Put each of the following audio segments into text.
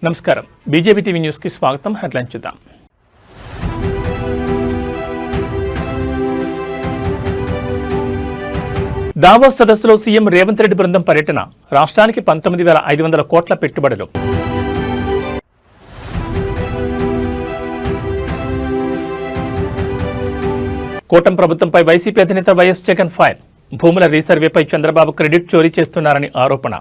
నమస్కారం BJP TV news కి స్వాగతం. హెడ్లైన్స్ చూద్దాం. దావోస్ సదస్సులో సీఎం రేవంత్ రెడ్డి బృందం పర్యటన. రాష్ట్రానికి 19,500 కోట్ల పెట్టుబడులు. కూటమి ప్రభుత్వంపై వైసీపీ అధినేత వైఎస్ జగన్ ఫైర్. భూముల రీసర్వేపై చంద్రబాబు క్రెడిట్ చోరీ చేస్తున్నారని ఆరోపణ.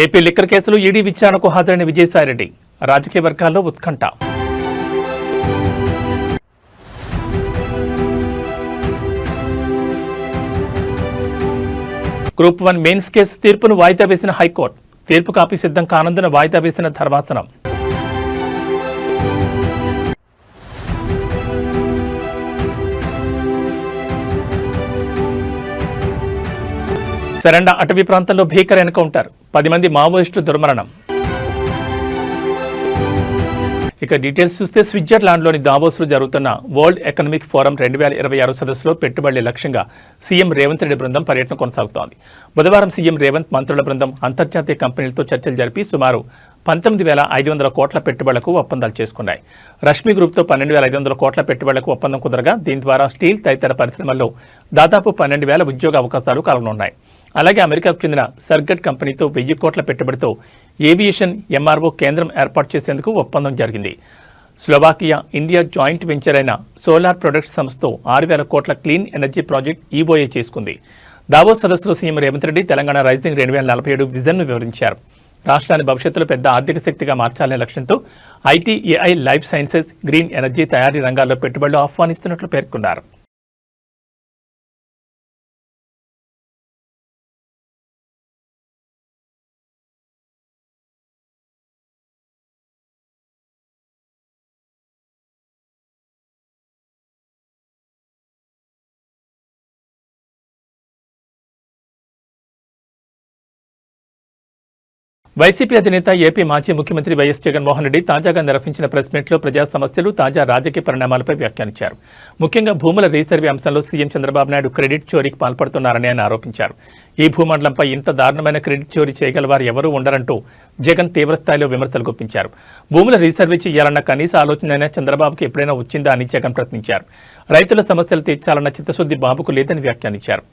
ఏపీ లిక్కర్ కేసులో ఈడీ విచారణకు హాజరైన విజయసాయిరెడ్డి. రాజకీయ వర్గాల్లో ఉత్కంఠ. గ్రూప్ 1 మెయిన్స్ కేసు తీర్పును వాయిదా వేసిన హైకోర్టు. తీర్పు కాపీ సిద్ధం కానందున వాయిదా వేసిన ధర్మాసనం. సరెండా అటవీ ప్రాంతంలో భీకర ఎన్కౌంటర్. 10 మంది మావోయిస్టులు దుర్మరణం. ఇక డీటెయిల్స్ చూస్తే స్విట్జర్లాండ్లోని దావోస్లో జరుగుతున్న వరల్డ్ ఎకనామిక్ ఫోరం 2026 సదస్సులో పెట్టుబడుల లక్ష్యంగా సీఎం రేవంత్ రెడ్డి బృందం పర్యటన కొనసాగుతోంది. బుధవారం సీఎం రేవంత్ మంత్రుల బృందం అంతర్జాతీయ కంపెనీలతో చర్చలు జరిపి సుమారు 19,500 కోట్ల పెట్టుబడులకు ఒప్పందాలు చేసుకున్నాయి. రష్మి గ్రూప్తో 12,500 కోట్ల పెట్టుబడులకు ఒప్పందం కుదరగా దీని ద్వారా స్టీల్ తదితర పరిశ్రమల్లో దాదాపు 12,000 ఉద్యోగ అవకాశాలు కలగనున్నాయి. అలాగే అమెరికాకు చెందిన సర్గట్ కంపెనీతో 1000 కోట్ల పెట్టుబడితో ఏవియేషన్ ఎంఆర్ఓ కేంద్రం ఏర్పాటు చేసేందుకు ఒప్పందం జరిగింది. స్లోవాకియా ఇండియా జాయింట్ వెంచర్ అయిన సోలార్ ప్రొడక్ట్స్ సంస్థతో 6,000 కోట్ల క్లీన్ ఎనర్జీ ప్రాజెక్ట్ ఈఓఏ చేసుకుంది. దావోస్ సదస్సులో సీఎం రేవంత్ రెడ్డి తెలంగాణ రైజింగ్ 2047 విజన్ను వివరించారు. రాష్ట్రాన్ని భవిష్యత్తులో పెద్ద ఆర్థిక శక్తిగా మార్చాలనే లక్ష్యంతో IT, AI, life sciences, green energy తయారీ రంగాల్లో పెట్టుబడులు ఆహ్వానిస్తున్నట్లు పేర్కొన్నారు. వైసీపీ అధినేత ఏపీ మాజీ ముఖ్యమంత్రి వైఎస్ జగన్మోహన్ రెడ్డి తాజాగా నిర్వహించిన ప్రెస్ మీట్లో ప్రజా సమస్యలు, తాజా రాజకీయ పరిణామాలపై వ్యాఖ్యానించారు. ముఖ్యంగా భూముల రీసర్వే అంశంలో సీఎం చంద్రబాబు నాయుడు క్రెడిట్ చోరీకి పాల్పడుతున్నారని ఆయన ఆరోపించారు. ఈ భూమండలంపై ఇంత దారుణమైన క్రెడిట్ చోరీ చేయగల వారు ఎవరూ ఉండరంటూ జగన్ తీవ్రస్థాయిలో విమర్శలు గుప్పించారు. భూముల రీసర్వే చేయాలన్న కనీస ఆలోచన చంద్రబాబుకు ఎప్పుడైనా వచ్చిందా అని జగన్ ప్రశ్నించారు. రైతుల సమస్యలు తీర్చాలన్న చిత్తశుద్ధి బాబుకు లేదని వ్యాఖ్యానించారు.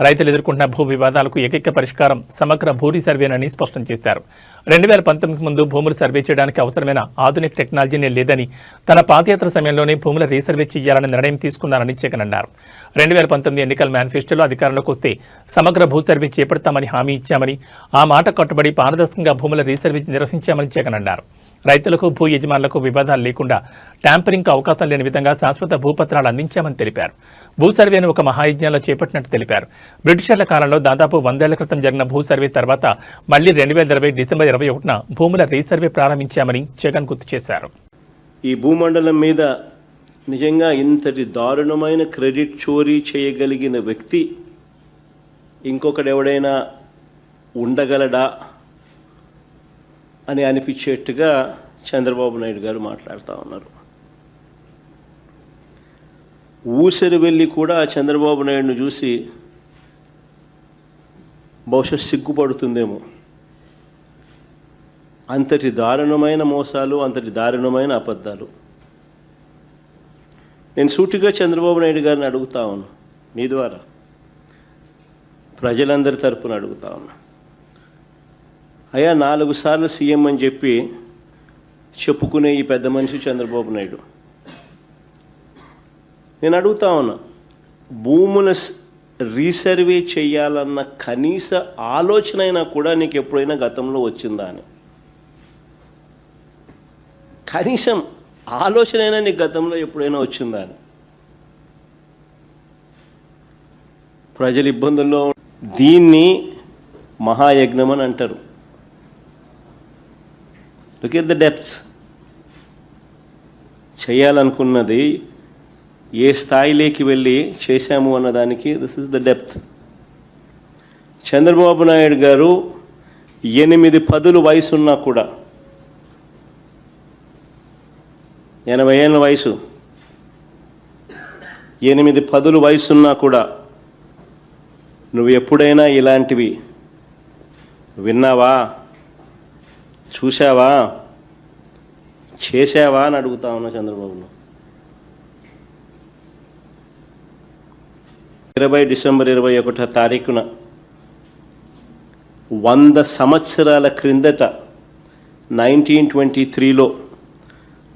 రైతులు ఎదుర్కొంటున్న భూ వివాదాలకు ఏకైక పరిష్కారం సమగ్ర భూ రీసర్వేనని స్పష్టం చేశారు. 2019 ముందు భూములు సర్వే చేయడానికి అవసరమైన ఆధునిక టెక్నాలజీనే లేదని, తన పాదయాత్ర సమయంలోనే భూముల రీసర్వే చేయాలని నిర్ణయం తీసుకున్నారని జగన్ అన్నారు. 2019 ఎన్నికల మేనిఫెస్టోలో అధికారంలోకి వస్తే సమగ్ర భూ సర్వే చేపడతామని హామీ ఇచ్చామని, ఆ మాట కట్టుబడి పారదర్శకంగా భూముల రీసర్వే నిర్వహించామని జగన్ అన్నారు. రైతులకు, భూ యజమానులకు వివాదాలు లేకుండా ట్యాంపరింగ్కు అవకాశం లేని విధంగా శాశ్వత భూపత్రాలు అందించామని తెలిపారు. భూ సర్వేను ఒక మహాయజ్ఞంలో చేపట్టినట్టు తెలిపారు. బ్రిటిషర్ల కాలంలో దాదాపు 100 ఏళ్ల క్రితం జరిగిన భూ సర్వే తర్వాత మళ్లీ 2020 డిసెంబర్ 21న భూముల రీసర్వే ప్రారంభించామని జగన్ గుర్తు చేశారు. ఈ భూమండలం మీద నిజంగా ఇంతటి దారుణమైన క్రెడిట్ చోరీ చేయగలిగిన వ్యక్తి ఇంకొకడెవడైనా ఉండగలడా అని అనిపించేట్టుగా చంద్రబాబు నాయుడు గారు మాట్లాడుతూ ఉన్నారు. ఊసరి వెళ్ళి కూడా చంద్రబాబు నాయుడును చూసి బహుశా సిగ్గుపడుతుందేమో. అంతటి దారుణమైన మోసాలు, అంతటి దారుణమైన అబద్ధాలు. నేను సూటిగా చంద్రబాబు నాయుడు గారిని అడుగుతా ఉన్నా, మీ ద్వారా ప్రజలందరి తరపున అడుగుతా ఉన్నా. అయ్యా, 4 సార్లు సీఎం అని చెప్పి చెప్పుకునే ఈ పెద్ద మనిషి చంద్రబాబు నాయుడు, నేను అడుగుతా ఉన్నా, భూముల రీసర్వే చేయాలన్న కనీస ఆలోచన అయినా కూడా నీకు ఎప్పుడైనా గతంలో వచ్చిందా అని? కనీసం ఆలోచన అయినా నీకు గతంలో ఎప్పుడైనా వచ్చిందా అని? ప్రజలు ఇబ్బందుల్లో, దీన్ని మహాయజ్ఞం అని అంటారు. Look at the depths. చేయాలనుకున్నది ఏ స్థాయిలోకి వెళ్ళి చేశాము అన్నదానికి this is the depth. Chandrababu Naidu garu 8 పదుల వయసున్నా కూడా, 80 ఏళ్ళ వయసు, 8 పదుల వయసున్నా కూడా నువ్వు ఎప్పుడైనా ఇలాంటివి విన్నావా, చూసావా, చేసావా అని అడుగుతా ఉన్నా చంద్రబాబును. 20 డిసెంబర్ 21వ తారీఖున 100 సంవత్సరాల క్రిందట 1923లో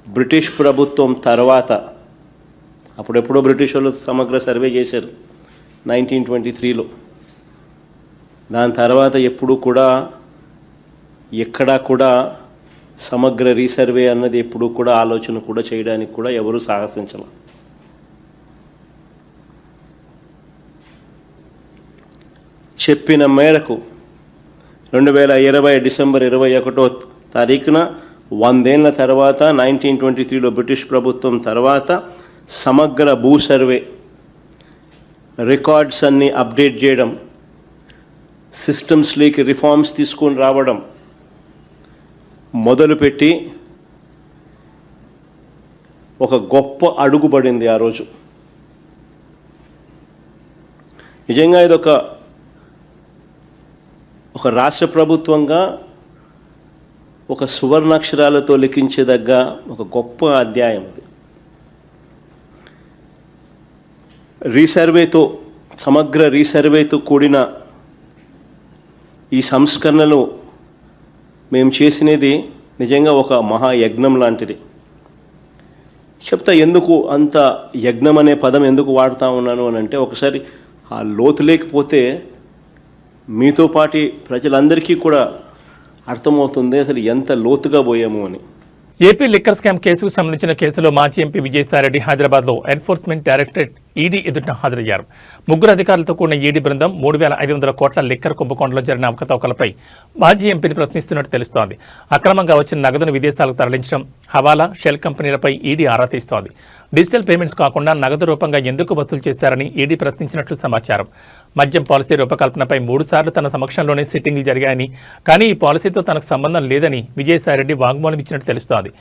బ్రిటిష్ ప్రభుత్వం తర్వాత, అప్పుడెప్పుడో బ్రిటిష్ వాళ్ళు సమగ్ర సర్వే చేశారు 1923లో. దాని తర్వాత ఎప్పుడు కూడా ఎక్కడా కూడా సమగ్ర రీసర్వే అన్నది ఎప్పుడు కూడా ఆలోచన కూడా చేయడానికి కూడా ఎవరు సాహసించాల. చెప్పిన మేరకు 2020 డిసెంబర్ 21వ తారీఖున 100 ఏళ్ల తర్వాత 1923లో బ్రిటిష్ ప్రభుత్వం తర్వాత సమగ్ర భూ సర్వే రికార్డ్స్ అన్నీ అప్డేట్ చేయడం, సిస్టమ్స్లోకి రిఫార్మ్స్ తీసుకొని రావడం మొదలుపెట్టి ఒక గొప్ప అడుగుబడింది ఆ రోజు. నిజంగా ఇది ఒక రాష్ట్ర ప్రభుత్వంగా ఒక సువర్ణాక్షరాలతో లిఖించదగ్గ ఒక గొప్ప అధ్యాయం అది. రీసర్వేతో, సమగ్ర రీసర్వేతో కూడిన ఈ సంస్కరణలు మేము చేసినది నిజంగా ఒక మహాయజ్ఞం లాంటిది. చెప్తా ఎందుకు అంత యజ్ఞం అనే పదం ఎందుకు వాడుతూ ఉన్నాను అని అంటే, ఒకసారి ఆ లోతు లేకపోతే మీతో పాటి ప్రజలందరికీ కూడా అర్థమవుతుంది అసలు ఎంత లోతుగా పోయాము అని. ఏపీ లిక్కర్ స్కామ్ కేసుకు సంబంధించిన కేసులో మాజీ ఎంపీ విజయసాయిరెడ్డి హైదరాబాద్లో ఎన్ఫోర్స్మెంట్ డైరెక్టరేట్ ఈడీ ఎదుట హాజరయ్యారు. 3 అధికారులతో కూడిన ఈడీ బృందం 3,500 కోట్ల లిక్కర్ కుంభకోణంలో జరిగిన అవకతవకలపై మాజీ ఎంపీని ప్రశ్నిస్తున్నట్టు తెలుస్తోంది. అక్రమంగా వచ్చిన నగదును విదేశాలకు తరలించడం, హవాలా, షెల్ కంపెనీలపై ఈడీ ఆరా తీస్తోంది. డిజిటల్ పేమెంట్స్ కాకుండా నగదు రూపంగా ఎందుకు వసూలు చేశారని ఈడీ ప్రశ్నించినట్లు సమాచారం. మద్యం పాలసీ రూపకల్పనపై 3 సార్లు తన సమక్షంలోనే సిట్టింగ్లు జరిగాయని, కానీ ఈ పాలసీతో తనకు సంబంధం లేదని విజయసాయిరెడ్డి వాగ్మూలం ఇచ్చినట్టు తెలుస్తోంది.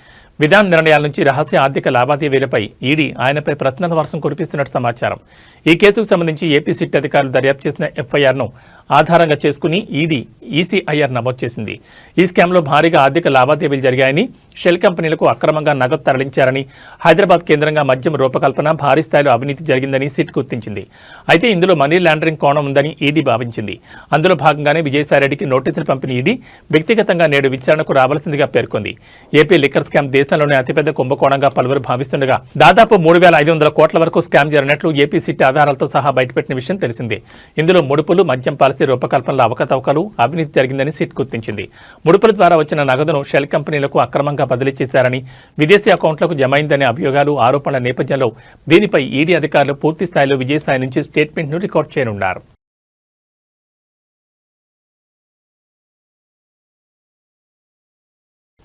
విధాన నిర్ణయాల నుంచి రహస్య ఆర్థిక లావాదేవీలపై ఈడీ ఆయనపై ప్రశ్నల వర్షం కురిపిస్తున్నట్టు సమాచారం. ఈ కేసుకు సంబంధించి ఏపీ సిట్ అధికారులు దర్యాప్తు చేసిన ఎఫ్ఐఆర్ను ఆధారంగా చేసుకుని ఈడీ ఈసీఐఆర్ నమోదు చేసింది. ఈ స్కామ్లో భారీగా ఆర్థిక లావాదేవీలు జరిగాయని, షెల్ కంపెనీలకు అక్రమంగా నగదు తరలించారని, హైదరాబాద్ కేంద్రంగా మద్యం రూపకల్పన, భారీ స్థాయిలో అవినీతి జరిగిందని సిట్ గుర్తించింది. అయితే ఇందులో మనీ లాండరింగ్ కోణం ఉందని ఈడీ భావించింది. అందులో భాగంగానే విజయసాయిరెడ్డికి నోటీసులు పంపిన ఈడీ వ్యక్తిగతంగా నేడు విచారణకు రావాల్సిందిగా పేర్కొంది. ఏపీ లిక్కర్ స్కామ్ దేశంలోనే అతిపెద్ద కుంభకోణంగా పలువురు భావిస్తుండగా దాదాపు 3,500 కోట్ల వరకు స్కామ్ జరిగినట్లు ఏపీ సిట్ ఆధారాలతో సహా బయటపెట్టిన విషయం తెలిసిందే. ఇందులో ముడుపులు, మద్యం పాలసీ రూపకల్పనలో అవకతవకలు, అవినీతి జరిగిందని సిట్ గుర్తించింది. ముడుపుల ద్వారా వచ్చిన నగదును షెల్ కంపెనీలకు అక్రమంగా బదిలీ చేశారని, విదేశీ అకౌంట్లకు జమైందనే అభియోగాలు, ఆరోపణల నేపథ్యంలో దీనిపై ఈడీ అధికారులు పూర్తి స్థాయిలో విజయసాయి నుంచి స్టేట్మెంట్ను రికార్డు చేయనున్నారు.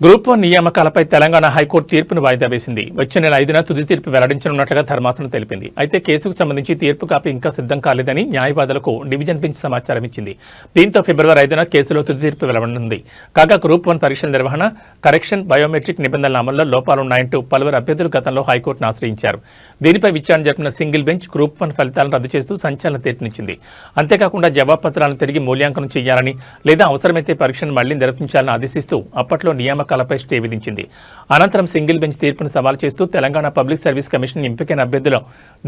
గ్రూప్ 1 నియామకాలపై తెలంగాణ హైకోర్టు తీర్పును వాయిదా వేసింది. వచ్చే నెల 5న తుది తీర్పు వెల్లడించనున్నట్లుగా ధర్మాసనం తెలిపింది. అయితే కేసుకు సంబంధించి తీర్పు కాపీ ఇంకా సిద్ధం కాలేదని న్యాయవాదులకు డివిజన్ బెంచ్ సమాచారం ఇచ్చింది. దీంతో ఫిబ్రవరి 5న కేసులో తుది తీర్పు వెలువడనుంది. కాగా గ్రూప్ 1 పరీక్షల నిర్వహణ, కరెక్షన్, బయోమెట్రిక్ నిబంధనల అమల్లో లోపాలున్నాయంటూ పలువురు అభ్యర్థులు గతంలో హైకోర్టును ఆశ్రయించారు. దీనిపై విచారణ జరిపిన సింగిల్ బెంచ్ గ్రూప్ 1 ఫలితాలను రద్దు చేస్తూ సంచలన తీర్పునిచ్చింది. అంతేకాకుండా జవాబు పత్రాలను తిరిగి మూల్యాంకనం చేయాలని, లేదా అవసరమైతే పరీక్షను మళ్లీ నిర్వహించాలని ఆదేశిస్తూ అప్పట్లో నియామకాలపై స్టే విధించింది. అనంతరం సింగిల్ బెంచ్ తీర్పును సవాల్ చేస్తూ తెలంగాణ పబ్లిక్ సర్వీస్ కమిషన్ ఎంపికైన అభ్యర్థులు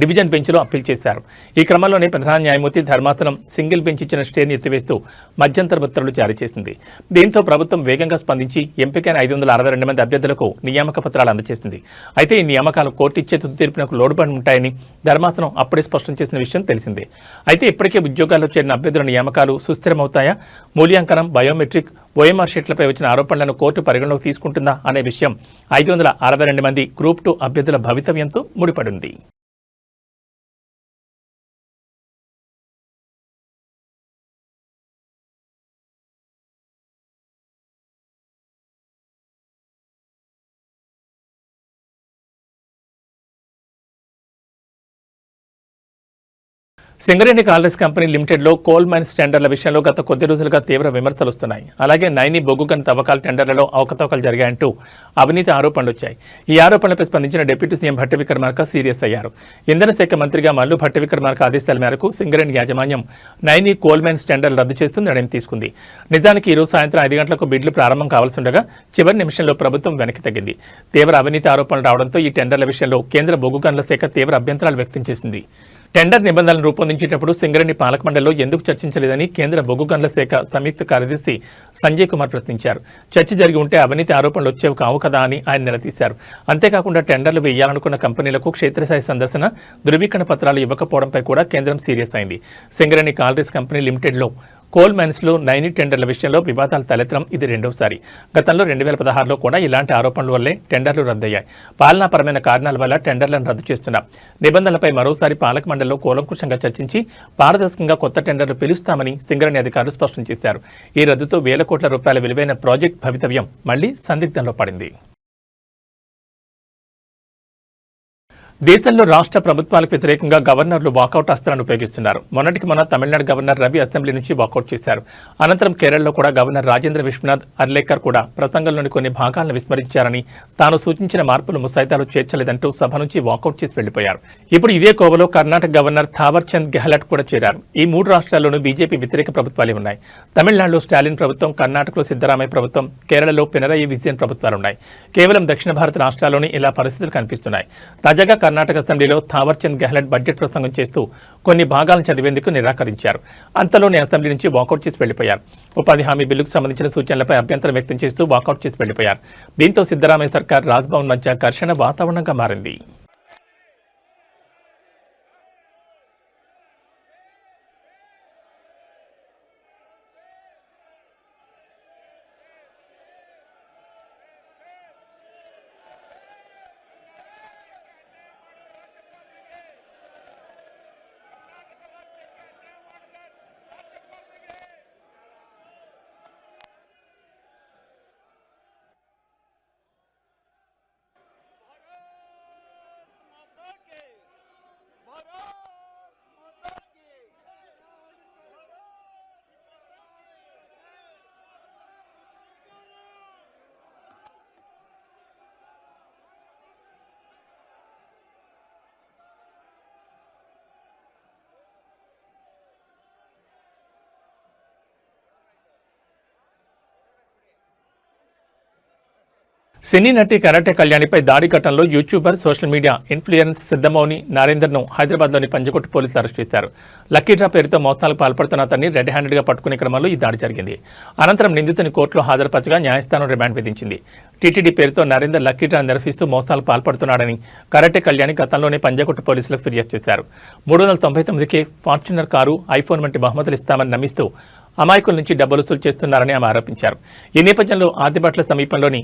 డివిజన్ బెంచ్లో అప్పీల్ చేశారు. ఈ క్రమంలోనే ప్రధాన న్యాయమూర్తి ధర్మాసనం సింగిల్ బెంచ్ ఇచ్చిన స్టేని ఎత్తివేస్తూ మధ్యంతర ఉత్తర్వులు జారీ చేసింది. దీంతో ప్రభుత్వం వేగంగా స్పందించి ఎంపికైన 562 మంది అభ్యర్థులకు నియామక పత్రాలు అందజేసింది. అయితే ఈ నియామకాలు కోర్టు ఇచ్చే తుది తీర్పునకు లోడుపడి ఉంటాయని ధర్మాసనం అప్పుడే స్పష్టం చేసిన విషయం తెలిసిందే. అయితే ఇప్పటికే ఉద్యోగాల్లో చేరిన అభ్యర్థుల నియామకాలు సుస్థిరమవుతాయా, మూల్యాంకనం, బయోమెట్రిక్, ఓఎంఆర్ షీట్లపై వచ్చిన ఆరోపణలను కోర్టు పరిగణలోకి తీసుకుంటుందా అనే విషయం 562 మంది గ్రూప్ 2 అభ్యర్థుల భవితవ్యంతో ముడిపడింది. సింగరేణి కాలరీస్ కంపెనీ లిమిటెడ్లో కోల్ మైన్స్ టెండర్ల విషయంలో గత కొద్ది రోజులుగా తీవ్ర విమర్శలు వస్తున్నాయి. అలాగే నైని బొగ్గు గని తవ్వకాల టెండర్లలో అవకతవకలు జరిగాయంటూ అవినీతి ఆరోపణలు వచ్చాయి. ఈ ఆరోపణలపై స్పందించిన deputy CM Bhatti Vikramarka serious అయ్యారు. ఇంధన శాఖ మంత్రిగా మల్లు భట్టి విక్రమార్క ఆదేశాల మేరకు సింగరేణి యాజమాన్యం నైని కోల్ మైన్స్ టెండర్లు రద్దు చేస్తూ నిర్ణయం తీసుకుంది. నిజానికి ఈరోజు సాయంత్రం 5 గంటలకు బిడ్లు ప్రారంభం కావాల్సిండగా చివరి నిమిషంలో ప్రభుత్వం వెనక్కి తగ్గింది. తీవ్ర అవినీతి ఆరోపణలు రావడంతో ఈ టెండర్ల విషయంలో కేంద్ర బొగ్గు గనుల శాఖ తీవ్ర అభ్యంతరాలు వ్యక్తం చేసింది. టెండర్ నిబంధనలను రూపొందించేటప్పుడు సింగరేణి పాలక మండలిలో ఎందుకు చర్చించలేదని కేంద్ర బొగ్గు గనుల శాఖ సంయుక్త కార్యదర్శి సంజయ్ కుమార్ ప్రశ్నించారు. చర్చ జరిగి ఉంటే అవినీతి ఆరోపణలు వచ్చేవి కావు కదా అని ఆయన నిలదీశారు. అంతేకాకుండా టెండర్లు వేయాలనుకున్న కంపెనీలకు క్షేత్రస్థాయి సందర్శన, ధృవీకరణ పత్రాలు ఇవ్వకపోవడంపై కూడా కేంద్రం సీరియస్ అయింది. సింగరేణి కాలరీస్ కంపెనీ లిమిటెడ్లో కోల్ మైన్స్లో నైని టెండర్ల విషయంలో వివాదాలు తలెత్తడం ఇది రెండోసారి. గతంలో 2016లో కూడా ఇలాంటి ఆరోపణల వల్లే టెండర్లు రద్దయ్యాయి. పాలనాపరమైన కారణాల వల్ల టెండర్లను రద్దు చేస్తున్నారు. నిబంధనలపై మరోసారి పాలక మండలిలో కూలంకుషంగా చర్చించి పారదర్శకంగా కొత్త టెండర్లు పిలుస్తామని సింగరేణి అధికారులు స్పష్టం చేశారు. ఈ రద్దుతో వేల కోట్ల రూపాయల విలువైన ప్రాజెక్ట్ భవితవ్యం మళ్లీ సందిగ్ధంలో పడింది. దేశంలో రాష్ట్ర ప్రభుత్వాలకు వ్యతిరేకంగా గవర్నర్లు వాకౌట్ అస్త్రాన్ని ఉపయోగిస్తున్నారు. మొన్నటికి మొన్న తమిళనాడు గవర్నర్ రవి అసెంబ్లీ నుంచి వాకౌట్ చేశారు. అనంతరం కేరళలో కూడా గవర్నర్ రాజేంద్ర విశ్వనాథ్ అర్లేకర్ కూడా ప్రసంగంలోని కొన్ని భాగాలను విస్మరించారని, తాను సూచించిన మార్పులు ముసాయిదాలు చేర్చలేదంటూ సభ నుంచి వాకౌట్ చేసి వెళ్లిపోయారు. ఇప్పుడు ఇదే కోవలో కర్ణాటక గవర్నర్ థావర్ చంద్ గెహ్లట్ కూడా చేరారు. ఈ 3 రాష్ట్రాల్లోనూ బీజేపీ వ్యతిరేక ప్రభుత్వాలే ఉన్నాయి. తమిళనాడులో స్టాలిన్ ప్రభుత్వం, కర్ణాటకలో సిద్దరామయ్య ప్రభుత్వం, కేరళలో పినరయి విజయన్ ప్రభుత్వాలున్నాయి. కేవలం దక్షిణ భారత రాష్ట్రాల్లోని ఇలా పరిస్థితులు కనిపిస్తున్నాయి. తాజాగా కర్ణాటక అసెంబ్లీలో థావర్ చంద్ గెహ్లట్ బడ్జెట్ ప్రసంగం చేస్తూ కొన్ని భాగాలను చదివేందుకు నిరాకరించారు. అంతలోనే అసెంబ్లీ నుంచి వాకౌట్ చేసి వెళ్లిపోయారు. ఉపాధి హామీ బిల్లుకు సంబంధించిన సూచనలపై అభ్యంతరం వ్యక్తం చేస్తూ వాకౌట్ చేసి వెళ్లిపోయారు. దీంతో సిద్దరామయ్య సర్కార్, రాజ్భవన్ మధ్య ఘర్షణ వాతావరణంగా మారింది. సినీ నటి కరాటే కళ్యాణిపై దాడి ఘటనలో యూట్యూబర్, సోషల్ మీడియా ఇన్ఫ్లుయెన్స్ సిద్ధమౌని నరేందర్ను హైదరాబాద్లోని పంజగుట్ట పోలీసులు అరెస్ట్ చేశారు. లక్కీ డ్రా పేరుతో మోసాలకు పాల్పడుతున్న అతన్ని రెడ్ హ్యాండెడ్గా పట్టుకునే క్రమంలో ఈ దాడి జరిగింది. అనంతరం నిందితుని కోర్టులో హాజరుపరచగా న్యాయస్థానం రిమాండ్ విధించింది. టీటీడీ పేరుతో నరేందర్ లక్కీ డ్రా నిర్వహిస్తూ మోసాలకు పాల్పడుతున్నాడని కరాటే కళ్యాణి గతంలోనే పంజగుట్ట పోలీసులకు ఫిర్యాదు చేశారు. 399కే ఫార్చునర్ కారు, ఐఫోన్ వంటి బహుమతులు ఇస్తామని నమ్మిస్తూ అమాయకుల నుంచి డబ్బులు వసూలు చేస్తున్నారని ఆమె ఆరోపించారు. ఈ నేపథ్యంలో ఆదిబట్ల సమీపంలోని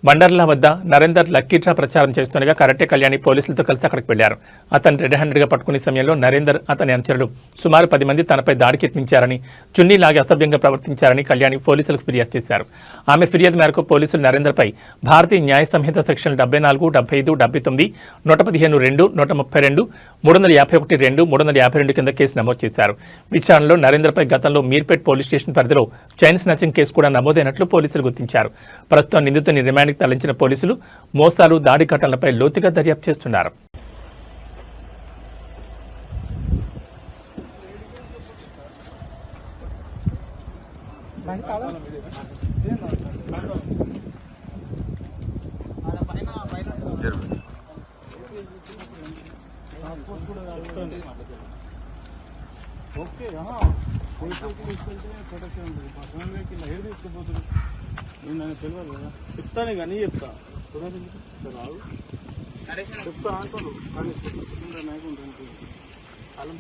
బండర్లా వద్ద నరేందర్ లక్కీ డ్రా ప్రచారం చేస్తుండగా కరాటే కళ్యాణి పోలీసులతో కలిసి అక్కడికి వెళ్లారు. అతను రెడ్ హ్యాండెడ్గా పట్టుకునే సమయంలో నరేందర్, అతని అనుచరులు సుమారు 10 మంది తనపై దాడికి యత్నించారని, చున్నీ లాగి అసభ్యంగా ప్రవర్తించారని కళ్యాణి పోలీసులకు ఫిర్యాదు చేశారు. ఆమె ఫిర్యాదు మేరకు పోలీసులు నరేందర్పై భారతీయ న్యాయ సంహిత సెక్షన్ 74, 75, 79, 115(2), 132, 351(2), 352 కింద కేసు నమోదు చేశారు. విచారణలో నరేందర్పై గతంలో మీర్పేట్ పోలీస్ స్టేషన్ పరిధిలో చైన్ స్నాచింగ్ కేసు కూడా నమోదైనట్లు పోలీసులు గుర్తించారు. ప్రస్తుతం నిందితుని రిమాండ్ తరలించిన పోలీసులు మోసాలు, దాడి ఘటనలపై లోతుగా దర్యాప్తు చేస్తున్నారు. నేను తెలియదు కదా, చెప్తానే కానీ చెప్తా రాదు చెప్తా అంటారు కానీ నాయకు ఉంటుంది కాలం